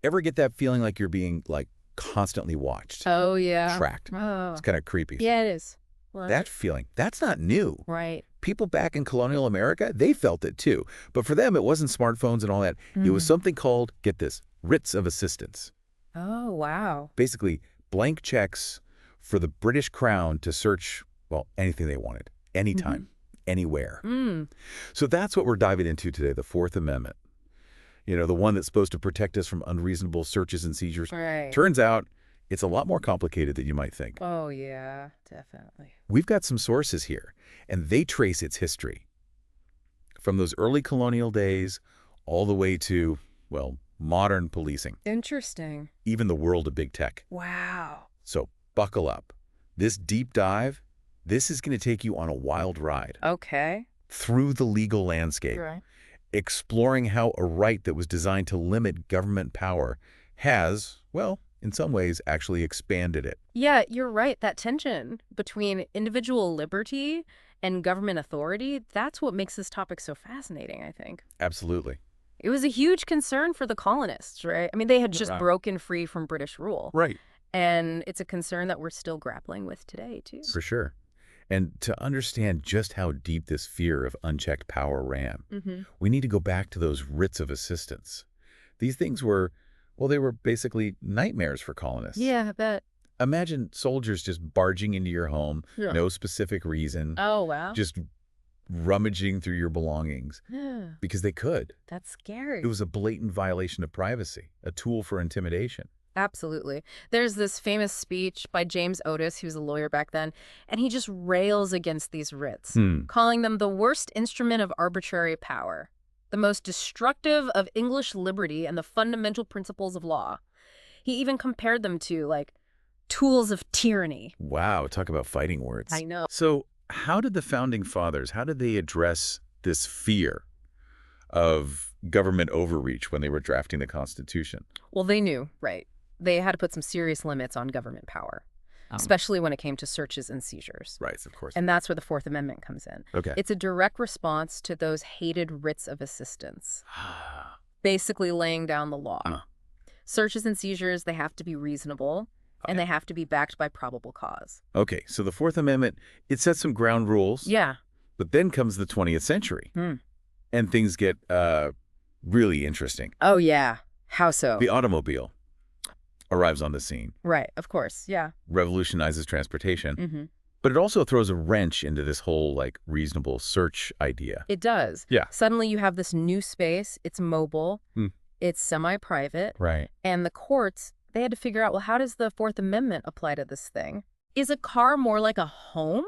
Ever get that feeling like you're being, like, constantly watched, Oh, yeah. tracked? Oh, It's kind of creepy. yeah, it is. Well, That feeling, that's not new. right. People back in colonial America, they felt it too. But for them, it wasn't smartphones and all that. It was Mm. something called, get this, writs of assistance. Oh, wow. Basically, blank checks for the British Crown to search, well, anything they wanted, anytime, anywhere. Mm. So that's what we're diving into today, the Fourth Amendment. You know, the one that's supposed to protect us from unreasonable searches and seizures. Right. Turns out, it's a lot more complicated than you might think. Oh, yeah, definitely. We've got some sources here, and they trace its history. From those early colonial days all the way to, well, modern policing, Interesting. even the world of big tech. Wow. So buckle up. This deep dive, this is going to take you on a wild ride Okay. through the legal landscape, Right. exploring how a right that was designed to limit government power has, well, in some ways, actually expanded it. Yeah, you're right. That tension between individual liberty and government authority, that's what makes this topic so fascinating, I think. Absolutely. It was a huge concern for the colonists, right? I mean, they had just Right. broken free from British rule. Right. And it's a concern that we're still grappling with today, too. For sure. And to understand just how deep this fear of unchecked power ran, Mm-hmm. we need to go back to those writs of assistance. These things were, well, they were basically nightmares for colonists. Yeah, I bet. Imagine soldiers just barging into your home, Yeah. no specific reason, Oh, wow. just rummaging through your belongings Yeah, because they could. that's scary. It was a blatant violation of privacy, a tool for intimidation. Absolutely. There's this famous speech by James Otis, he was a lawyer back then, and he just rails against these writs, calling them the worst instrument of arbitrary power, the most destructive of English liberty and the fundamental principles of law. He even compared them to, like, tools of tyranny. Wow, talk about fighting words. I know. So how did the Founding Fathers, how did they address this fear of government overreach when they were drafting the Constitution? Well, they knew, right? They had to put some serious limits on government power, especially when it came to searches and seizures. Right, of course. And that's where the Fourth Amendment comes in. Okay. It's a direct response to those hated writs of assistance, basically laying down the law. Searches and seizures, they have to be reasonable, and they have to be backed by probable cause. Okay, so the Fourth Amendment, it sets some ground rules. Yeah. But then comes the 20th century, Hmm. and things get really interesting. Oh, yeah. How so? The automobile arrives on the scene, Right, of course. Yeah. revolutionizes transportation, Mm-hmm. but it also throws a wrench into this whole, like, reasonable search idea. It does. Yeah. Suddenly you have this new space. It's mobile. Hmm. It's semi-private. Right. And the courts, they had to figure out, well, how does the Fourth Amendment apply to this thing? Is a car more like a home,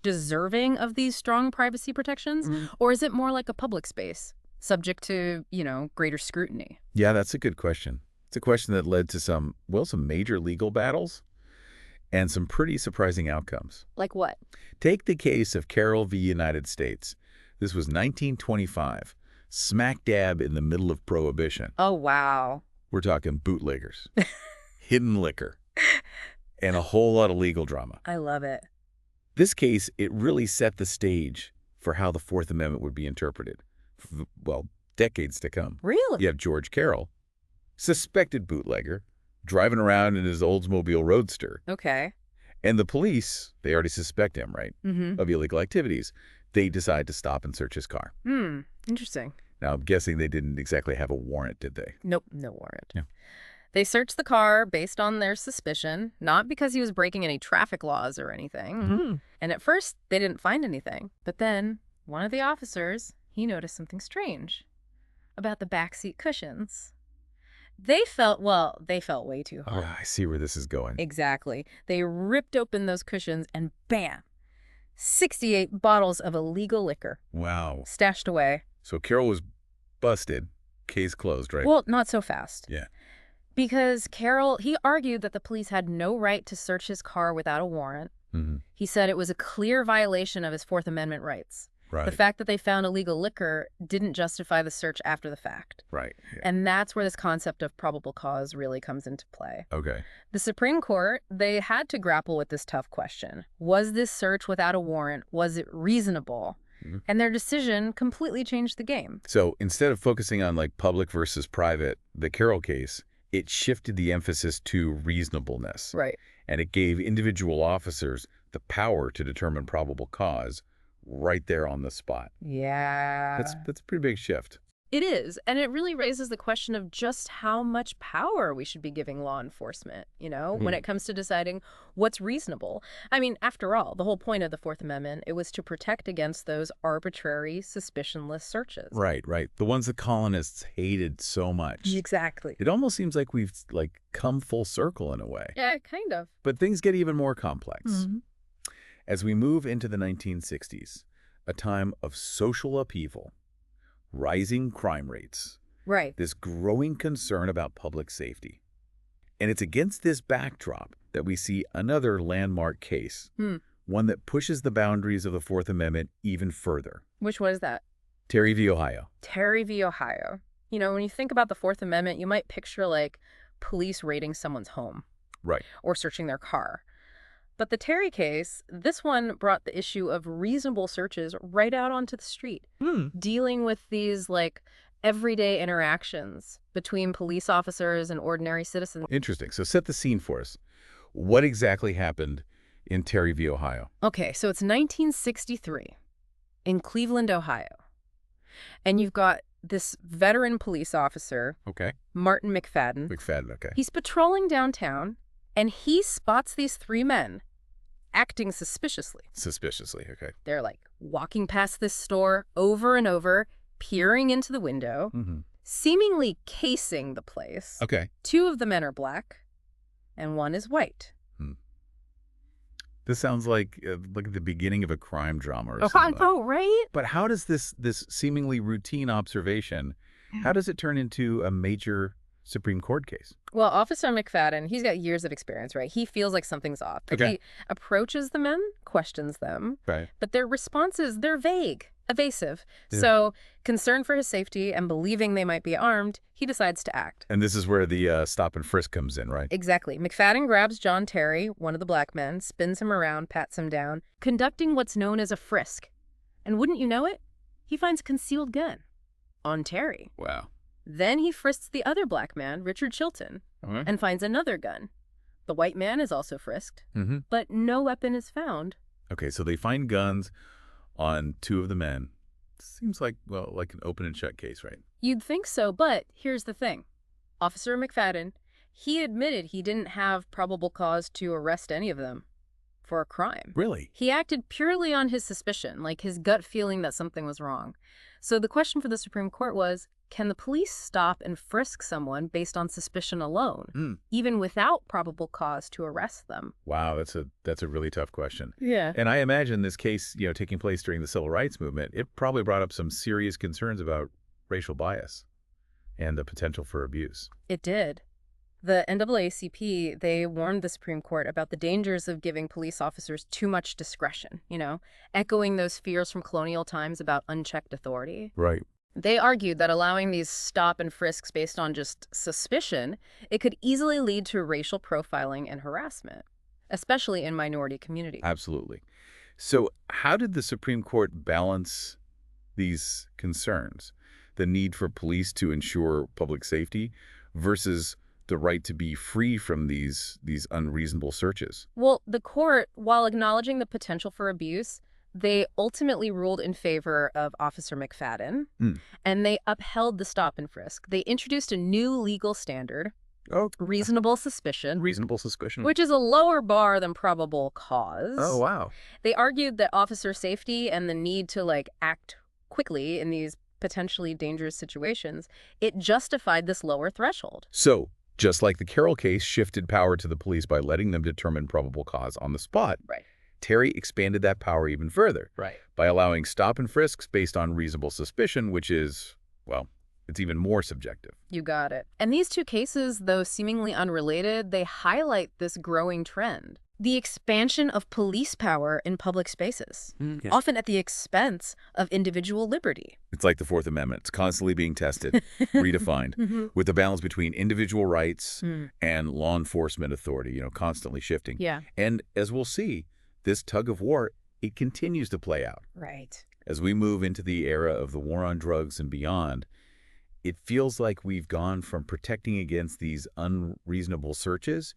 deserving of these strong privacy protections? Or is it more like a public space, subject to, greater scrutiny? Yeah, that's a good question. It's a question that led to some major legal battles and some pretty surprising outcomes. Like what? Take the case of Carroll v. United States. This was 1925, smack dab in the middle of Prohibition. Oh, wow. We're talking bootleggers, hidden liquor, and a whole lot of legal drama. I love it. This case, it really set the stage for how the Fourth Amendment would be interpreted. Well, decades to come. Really? You have George Carroll, suspected bootlegger, driving around in his Oldsmobile Roadster. Okay. And the police, they already suspect him, right, Mm-hmm. of illegal activities. They decide to stop and search his car. Interesting. Now, I'm guessing they didn't exactly have a warrant, did they? Nope, no warrant. Yeah. They searched the car based on their suspicion, not because he was breaking any traffic laws or anything. And at first, they didn't find anything. But then, one of the officers, he noticed something strange about the backseat cushions. They felt way too hard. Oh, I see where this is going. Exactly. They ripped open those cushions and bam, 68 bottles of illegal liquor Wow. stashed away. So Carroll was busted. Case closed, right? Well, not so fast. Yeah. Because Carroll, he argued that the police had no right to search his car without a warrant. Mm-hmm. He said it was a clear violation of his Fourth Amendment rights. Right. The fact that they found illegal liquor didn't justify the search after the fact. Right. Yeah. And that's where this concept of probable cause really comes into play. Okay. The Supreme Court, they had to grapple with this tough question. Was this search without a warrant, was it reasonable? And their decision completely changed the game. So instead of focusing on like public versus private, the Carroll case, it shifted the emphasis to reasonableness. Right. And it gave individual officers the power to determine probable cause right there on the spot. Yeah. That's a pretty big shift. It is, and it really raises the question of just how much power we should be giving law enforcement, when it comes to deciding what's reasonable. I mean, after all, the whole point of the Fourth Amendment, it was to protect against those arbitrary, suspicionless searches. Right. The ones the colonists hated so much. Exactly. It almost seems like we've come full circle in a way. Yeah, kind of. But things get even more complex. As we move into the 1960s, a time of social upheaval, rising crime rates, Right. this growing concern about public safety. And it's against this backdrop that we see another landmark case, one that pushes the boundaries of the Fourth Amendment even further. Which one is that? Terry v. Ohio. Terry v. Ohio. When you think about the Fourth Amendment, you might picture, police raiding someone's home. Right. Or searching their car. But the Terry case, this one brought the issue of reasonable searches right out onto the street, dealing with these, everyday interactions between police officers and ordinary citizens. Interesting. So set the scene for us. What exactly happened in Terry v. Ohio? Okay, so it's 1963 in Cleveland, Ohio. And you've got this veteran police officer, Martin McFadden. McFadden, okay. He's patrolling downtown, and he spots these three men acting suspiciously. Suspiciously, okay. They're walking past this store over and over, peering into the window, seemingly casing the place. Okay. Two of the men are black, and one is white. This sounds like the beginning of a crime drama or something. I know, right? But how does this seemingly routine observation, how does it turn into a major Supreme Court case? Well, Officer McFadden, he's got years of experience, right? He feels like something's off. He approaches the men, questions them, but their responses, they're vague, evasive. Yeah. So, concerned for his safety and believing they might be armed, he decides to act. And this is where the stop and frisk comes in, right? Exactly. McFadden grabs John Terry, one of the black men, spins him around, pats him down, conducting what's known as a frisk. And wouldn't you know it, he finds a concealed gun on Terry. Wow. Then he frisks the other black man, Richard Chilton, and finds another gun. The white man is also frisked, but no weapon is found. Okay, so they find guns on two of the men. Seems like an open and shut case, right? You'd think so, but here's the thing. Officer McFadden, he admitted he didn't have probable cause to arrest any of them for a crime. Really? He acted purely on his suspicion, his gut feeling that something was wrong. So the question for the Supreme Court was, can the police stop and frisk someone based on suspicion alone, even without probable cause to arrest them? Wow, that's a really tough question. Yeah. And I imagine this case, taking place during the Civil Rights Movement, it probably brought up some serious concerns about racial bias and the potential for abuse. It did. The NAACP, they warned the Supreme Court about the dangers of giving police officers too much discretion, echoing those fears from colonial times about unchecked authority. Right. They argued that allowing these stop and frisks based on just suspicion, it could easily lead to racial profiling and harassment, especially in minority communities. Absolutely. So how did the Supreme Court balance these concerns, the need for police to ensure public safety versus the right to be free from these unreasonable searches? Well, the court, while acknowledging the potential for abuse, they ultimately ruled in favor of Officer McFadden, and they upheld the stop and frisk. They introduced a new legal standard, reasonable suspicion. Reasonable suspicion. Which is a lower bar than probable cause. Oh, wow. They argued that officer safety and the need to, act quickly in these potentially dangerous situations, it justified this lower threshold. So, just like the Carroll case shifted power to the police by letting them determine probable cause on the spot. Right. Terry expanded that power even further by allowing stop and frisks based on reasonable suspicion, which is, it's even more subjective. You got it. And these two cases, though seemingly unrelated, they highlight this growing trend. The expansion of police power in public spaces, often at the expense of individual liberty. It's like the Fourth Amendment. It's constantly being tested, redefined, with the balance between individual rights and law enforcement authority, constantly shifting. Yeah. And as we'll see, this tug of war, it continues to play out. Right. As we move into the era of the war on drugs and beyond, it feels like we've gone from protecting against these unreasonable searches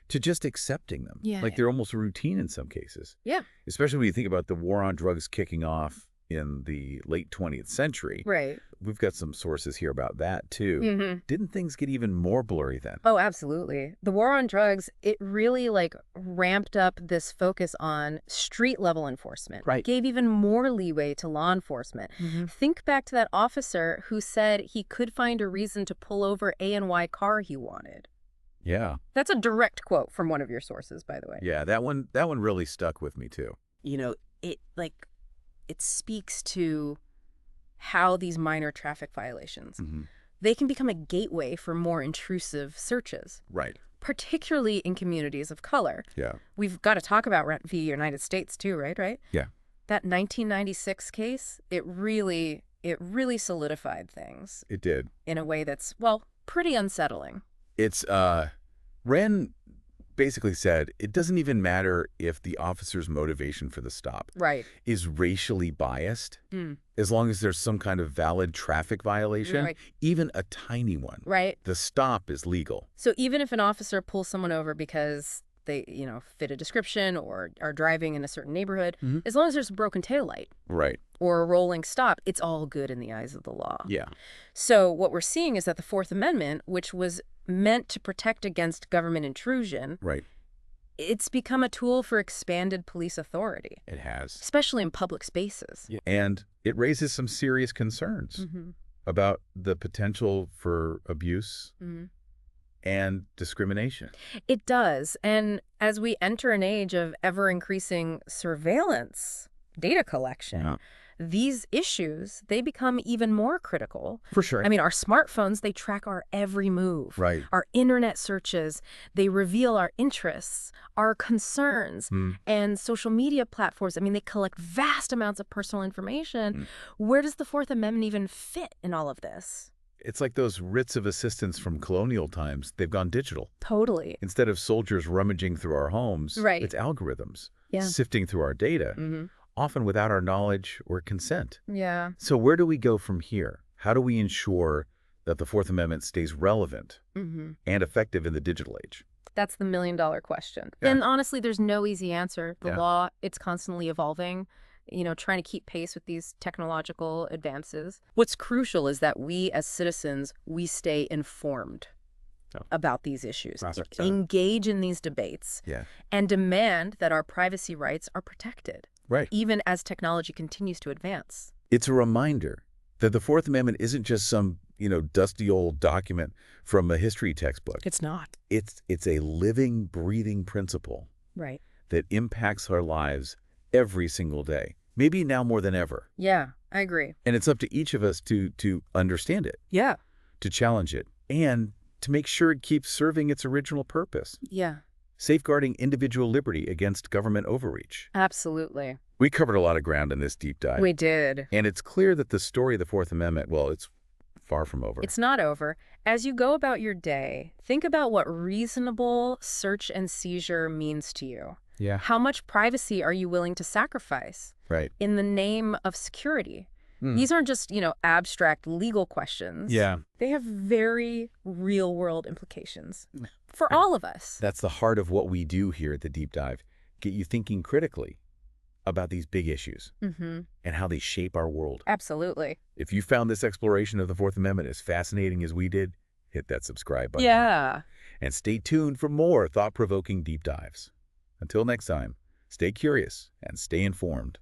to just accepting them. Yeah. Like they're almost routine in some cases. Yeah. Especially when you think about the war on drugs kicking off in the late 20th century. Right. We've got some sources here about that, too. Mm-hmm. Didn't things get even more blurry then? Oh, absolutely. The war on drugs, it really ramped up this focus on street level enforcement. Right. Gave even more leeway to law enforcement. Mm-hmm. Think back to that officer who said he could find a reason to pull over A and Y car he wanted. Yeah. That's a direct quote from one of your sources, by the way. Yeah, that one really stuck with me, too. It speaks to how these minor traffic violations, Mm-hmm. they can become a gateway for more intrusive searches, Right. particularly in communities of color. Yeah. We've got to talk about the United States too, right? Yeah. That 1996 case, it really solidified things It did. in a way that's, well, pretty unsettling. It's, Wren basically said it doesn't even matter if the officer's motivation for the stop Right. is racially biased, Mm. as long as there's some kind of valid traffic violation, Right. even a tiny one. Right. The stop is legal. So even if an officer pulls someone over because they, fit a description or are driving in a certain neighborhood, Mhm. as long as there's a broken taillight Right. or a rolling stop, it's all good in the eyes of the law. Yeah. So what we're seeing is that the Fourth Amendment, which was meant to protect against government intrusion, Right. it's become a tool for expanded police authority, It has. especially in public spaces. Yeah. And it raises some serious concerns Mm-hmm. about the potential for abuse Mm-hmm. and discrimination. It does. And as we enter an age of ever-increasing surveillance, data collection, Yeah. these issues, they become even more critical. For sure. I mean, our smartphones, they track our every move. Right. Our internet searches, they reveal our interests, our concerns, and social media platforms. I mean, they collect vast amounts of personal information. Where does the Fourth Amendment even fit in all of this? It's like those writs of assistance from colonial times. They've gone digital. Totally. Instead of soldiers rummaging through our homes, Right. it's algorithms Yeah. sifting through our data, Mm-hmm. often without our knowledge or consent. Yeah. So where do we go from here? How do we ensure that the Fourth Amendment stays relevant Mm-hmm. and effective in the digital age? That's the million-dollar question. Yeah. And honestly, there's no easy answer. The Yeah. law, it's constantly evolving, trying to keep pace with these technological advances. What's crucial is that we as citizens, we stay informed about these issues, engage in these debates, Yeah. and demand that our privacy rights are protected, Right. even as technology continues to advance. It's a reminder that the Fourth Amendment isn't just some, dusty old document from a history textbook. It's not. It's a living, breathing principle Right. that impacts our lives every single day, maybe now more than ever. Yeah, I agree. And it's up to each of us to understand it, Yeah. to challenge it, and to make sure it keeps serving its original purpose, Yeah, safeguarding individual liberty against government overreach. absolutely. We covered a lot of ground in this deep dive. We did. And it's clear that the story of the Fourth Amendment, well, it's far from over. It's not over. As you go about your day, think about what reasonable search and seizure means to you. Yeah. How much privacy are you willing to sacrifice Right. in the name of security? Hmm. These aren't just, abstract legal questions. Yeah. They have very real-world implications for all of us. That's the heart of what we do here at the Deep Dive. Get you thinking critically about these big issues Mm-hmm. and how they shape our world. Absolutely. If you found this exploration of the Fourth Amendment as fascinating as we did, hit that subscribe button. Yeah. And stay tuned for more thought-provoking deep dives. Until next time, stay curious and stay informed.